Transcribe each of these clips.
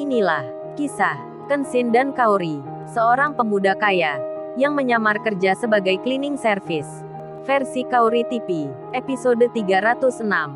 Inilah kisah Kenshin dan Kaori, seorang pemuda kaya yang menyamar kerja sebagai cleaning service. Versi Kaori TV, episode 306.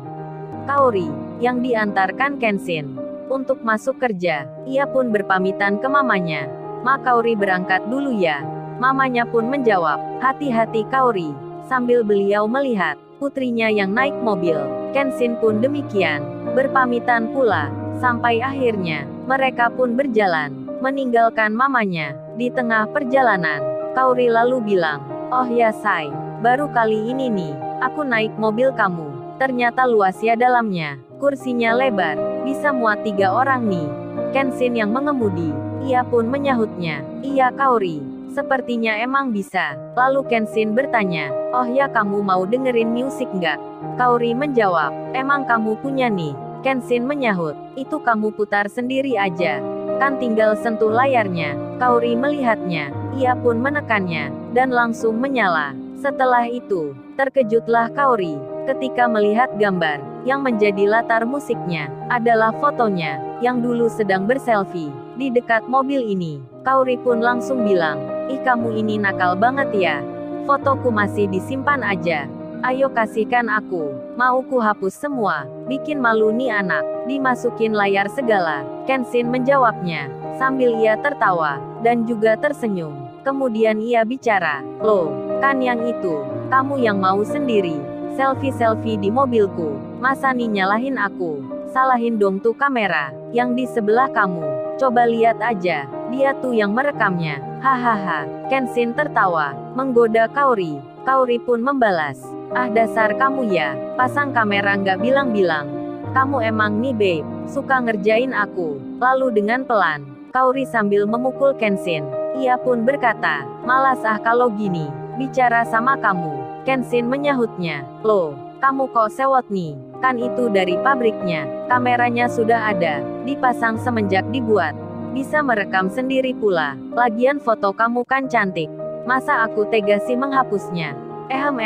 Kaori, yang diantarkan Kenshin untuk masuk kerja, ia pun berpamitan ke mamanya. "Ma, Kaori berangkat dulu ya." Mamanya pun menjawab, "Hati-hati Kaori," sambil beliau melihat putrinya yang naik mobil. Kenshin pun demikian, berpamitan pula, sampai akhirnya mereka pun berjalan, meninggalkan mamanya. Di tengah perjalanan, Kaori lalu bilang, "Oh ya say, baru kali ini nih, aku naik mobil kamu. Ternyata luas ya dalamnya, kursinya lebar, bisa muat 3 orang nih." Kenshin yang mengemudi, ia pun menyahutnya, "Iya Kaori, sepertinya emang bisa." Lalu Kenshin bertanya, "Oh ya, kamu mau dengerin musik nggak?" Kaori menjawab, "Emang kamu punya nih?" Kenshin menyahut, "Itu kamu putar sendiri aja, kan tinggal sentuh layarnya." Kaori melihatnya, ia pun menekannya, dan langsung menyala. Setelah itu, terkejutlah Kaori ketika melihat gambar yang menjadi latar musiknya adalah fotonya yang dulu sedang berselfie di dekat mobil ini. Kaori pun langsung bilang, "Ih, kamu ini nakal banget ya. Fotoku masih disimpan aja. Ayo kasihkan aku, mau ku hapus semua, bikin malu nih anak, dimasukin layar segala." Kenshin menjawabnya, sambil ia tertawa, dan juga tersenyum. Kemudian ia bicara, "Loh, kan yang itu, kamu yang mau sendiri, selfie-selfie di mobilku, masa nih nyalahin aku? Salahin dong tuh kamera, yang di sebelah kamu, coba lihat aja, dia tuh yang merekamnya." Hahaha. Kenshin tertawa, menggoda Kaori. Kaori pun membalas, "Ah, dasar kamu ya, pasang kamera nggak bilang-bilang. Kamu emang nih babe, suka ngerjain aku." Lalu dengan pelan, Kaori sambil memukul Kenshin, ia pun berkata, "Malas ah kalau gini, bicara sama kamu." Kenshin menyahutnya, "Loh, kamu kok sewot nih? Kan itu dari pabriknya, kameranya sudah ada, dipasang semenjak dibuat. Bisa merekam sendiri pula, lagian foto kamu kan cantik. Masa aku tega sih menghapusnya?" Ehem.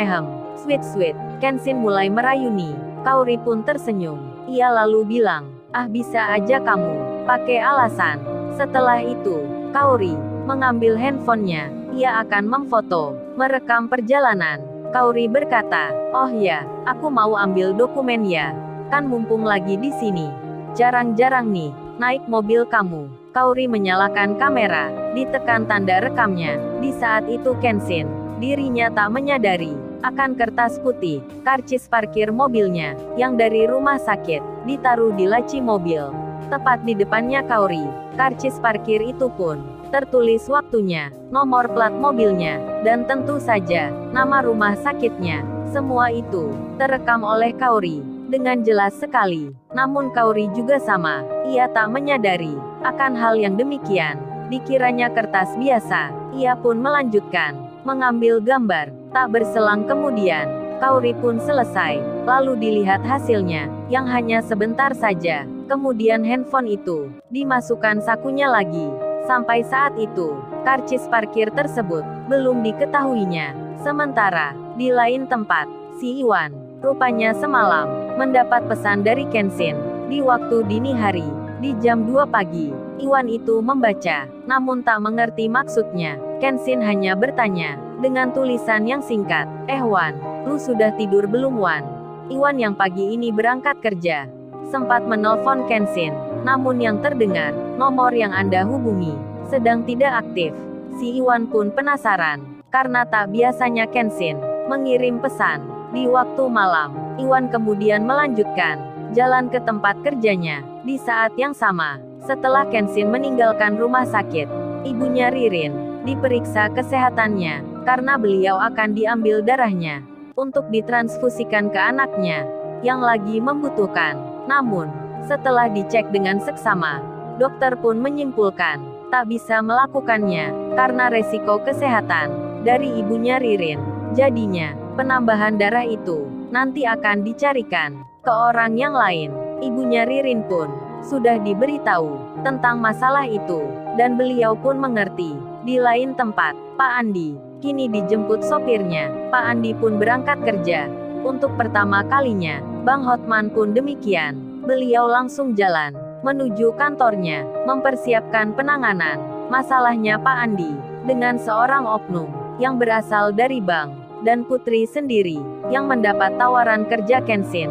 Sweet. Kenshin mulai merayuni. Kaori pun tersenyum. Ia lalu bilang, "Ah, bisa aja kamu pakai alasan." Setelah itu, Kaori mengambil handphonenya. Ia akan memfoto, merekam perjalanan. Kaori berkata, "Oh ya, aku mau ambil dokumen ya. Kan mumpung lagi di sini. Jarang-jarang nih naik mobil kamu." Kaori menyalakan kamera, ditekan tanda rekamnya. Di saat itu Kenshin, dirinya tak menyadari akan kertas putih, karcis parkir mobilnya, yang dari rumah sakit, ditaruh di laci mobil. Tepat di depannya Kaori, karcis parkir itu pun tertulis waktunya, nomor plat mobilnya, dan tentu saja, nama rumah sakitnya. Semua itu terekam oleh Kaori dengan jelas sekali. Namun Kaori juga sama, ia tak menyadari akan hal yang demikian. Dikiranya kertas biasa, ia pun melanjutkan mengambil gambar. Tak berselang kemudian, Kaori pun selesai, lalu dilihat hasilnya, yang hanya sebentar saja. Kemudian handphone itu dimasukkan sakunya lagi. Sampai saat itu, karcis parkir tersebut belum diketahuinya. Sementara di lain tempat, si Iwan rupanya semalam mendapat pesan dari Kenshin di waktu dini hari, di jam 2 pagi. Iwan itu membaca, namun tak mengerti maksudnya. Kenshin hanya bertanya dengan tulisan yang singkat, Wan, lu sudah tidur belum Wan?" Iwan yang pagi ini berangkat kerja sempat menelpon Kenshin, namun yang terdengar, nomor yang Anda hubungi sedang tidak aktif. Si Iwan pun penasaran, karena tak biasanya Kenshin mengirim pesan di waktu malam. Iwan kemudian melanjutkan jalan ke tempat kerjanya. Di saat yang sama, setelah Kenshin meninggalkan rumah sakit, ibunya Ririn diperiksa kesehatannya, karena beliau akan diambil darahnya untuk ditransfusikan ke anaknya yang lagi membutuhkan. Namun, setelah dicek dengan seksama, dokter pun menyimpulkan tak bisa melakukannya karena resiko kesehatan dari ibunya Ririn. Jadinya, penambahan darah itu nanti akan dicarikan ke orang yang lain. Ibunya Ririn pun sudah diberitahu tentang masalah itu, dan beliau pun mengerti. Di lain tempat, Pak Andi kini dijemput sopirnya. Pak Andi pun berangkat kerja untuk pertama kalinya. Bang Hotman pun demikian. Beliau langsung jalan menuju kantornya, mempersiapkan penanganan masalahnya Pak Andi, dengan seorang oknum yang berasal dari bank, dan Putri sendiri yang mendapat tawaran kerja Kenshin.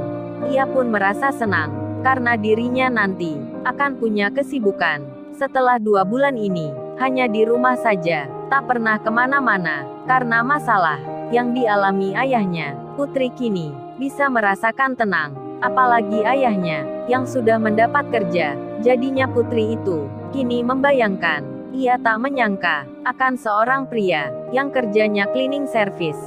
Ia pun merasa senang, karena dirinya nanti akan punya kesibukan. Setelah 2 bulan ini, hanya di rumah saja, tak pernah kemana-mana, karena masalah yang dialami ayahnya. Putri kini bisa merasakan tenang, apalagi ayahnya yang sudah mendapat kerja. Jadinya Putri itu kini membayangkan, ia tak menyangka akan seorang pria yang kerjanya cleaning service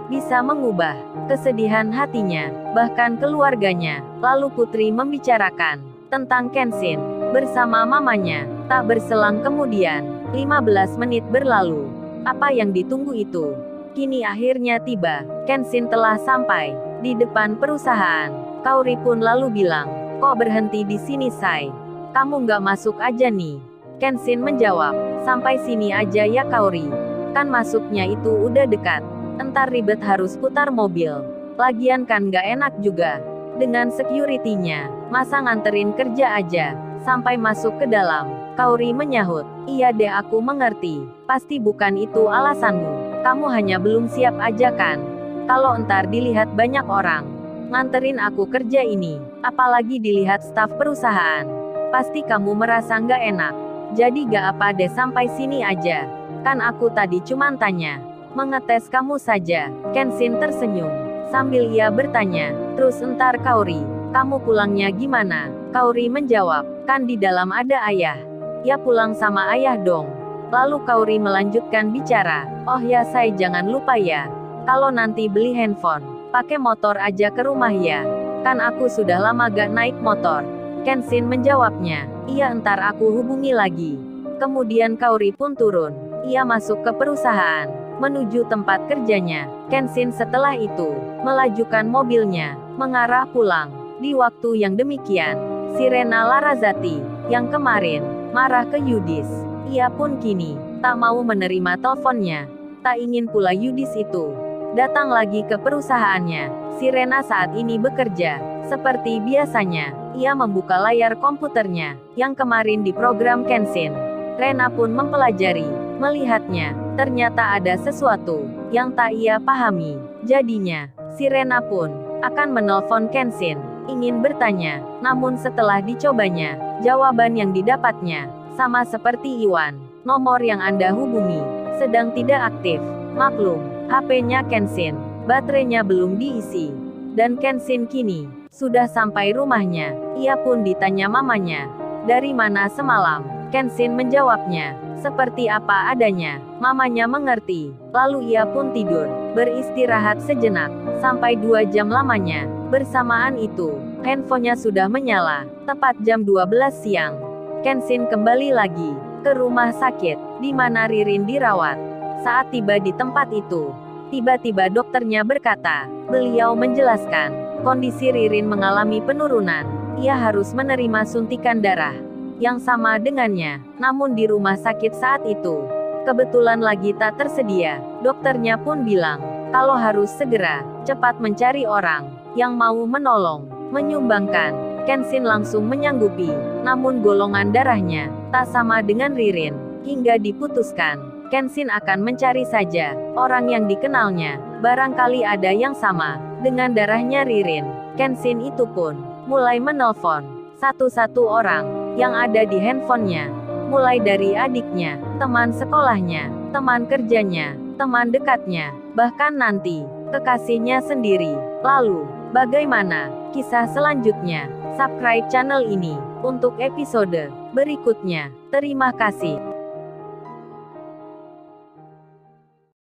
bisa mengubah kesedihan hatinya, bahkan keluarganya. Lalu Putri membicarakan tentang Kenshin bersama mamanya. Tak berselang kemudian, 15 menit berlalu. Apa yang ditunggu itu kini akhirnya tiba. Kenshin telah sampai di depan perusahaan. Kaori pun lalu bilang, "Kok berhenti di sini, Sai? Kamu nggak masuk aja nih?" Kenshin menjawab, "Sampai sini aja ya Kaori. Kan masuknya itu udah dekat. Entar ribet harus putar mobil. Lagian kan nggak enak juga dengan security-nya. Masa nganterin kerja aja sampai masuk ke dalam?" Kaori menyahut, "Iya deh, aku mengerti. Pasti bukan itu alasanmu. Kamu hanya belum siap aja kan? Kalau entar dilihat banyak orang nganterin aku kerja ini, apalagi dilihat staf perusahaan, pasti kamu merasa nggak enak. Jadi gak apa deh, sampai sini aja. Kan aku tadi cuman tanya, mengetes kamu saja." Kenshin tersenyum sambil ia bertanya, "Terus entar Kaori, kamu pulangnya gimana?" Kaori menjawab, "Kan di dalam ada ayah. Ya pulang sama ayah dong." Lalu Kaori melanjutkan bicara, "Oh ya Sai, jangan lupa ya, kalau nanti beli handphone, pakai motor aja ke rumah ya. Kan aku sudah lama gak naik motor." Kenshin menjawabnya, "Iya, entar aku hubungi lagi." Kemudian Kaori pun turun. Ia masuk ke perusahaan, menuju tempat kerjanya. Kenshin setelah itu melajukan mobilnya, mengarah pulang. Di waktu yang demikian, Sirena Larrazati, yang kemarin marah ke Yudis, ia pun kini tak mau menerima teleponnya. Tak ingin pula Yudis itu datang lagi ke perusahaannya. Sirena saat ini bekerja seperti biasanya. Ia membuka layar komputernya yang kemarin diprogram Kenshin. Rena pun mempelajari, melihatnya. Ternyata ada sesuatu yang tak ia pahami. Jadinya, Sirena pun akan menelpon Kenshin, ingin bertanya. Namun setelah dicobanya, jawaban yang didapatnya sama seperti Iwan. "Nomor yang Anda hubungi sedang tidak aktif." Maklum, HP-nya Kenshin, baterainya belum diisi. Dan Kenshin kini sudah sampai rumahnya. Ia pun ditanya mamanya, "Dari mana semalam?" Kenshin menjawabnya, seperti apa adanya. Mamanya mengerti. Lalu ia pun tidur, beristirahat sejenak, sampai 2 jam lamanya. Bersamaan itu, handphonenya sudah menyala. Tepat jam 12 siang. Kenshin kembali lagi ke rumah sakit, di mana Ririn dirawat. Saat tiba di tempat itu, tiba-tiba dokternya berkata, beliau menjelaskan, kondisi Ririn mengalami penurunan. Ia harus menerima suntikan darah yang sama dengannya. Namun di rumah sakit saat itu, kebetulan lagi tak tersedia. Dokternya pun bilang, kalau harus segera, cepat mencari orang yang mau menolong, menyumbangkan. Kenshin langsung menyanggupi. Namun golongan darahnya tak sama dengan Ririn. Hingga diputuskan, Kenshin akan mencari saja orang yang dikenalnya. Barangkali ada yang sama dengan darahnya Ririn. Kenshin itu pun mulai menelpon satu-satu orang yang ada di handphonenya. Mulai dari adiknya, teman sekolahnya, teman kerjanya, teman dekatnya, bahkan nanti kekasihnya sendiri. Lalu, bagaimana kisah selanjutnya? Subscribe channel ini untuk episode berikutnya. Terima kasih.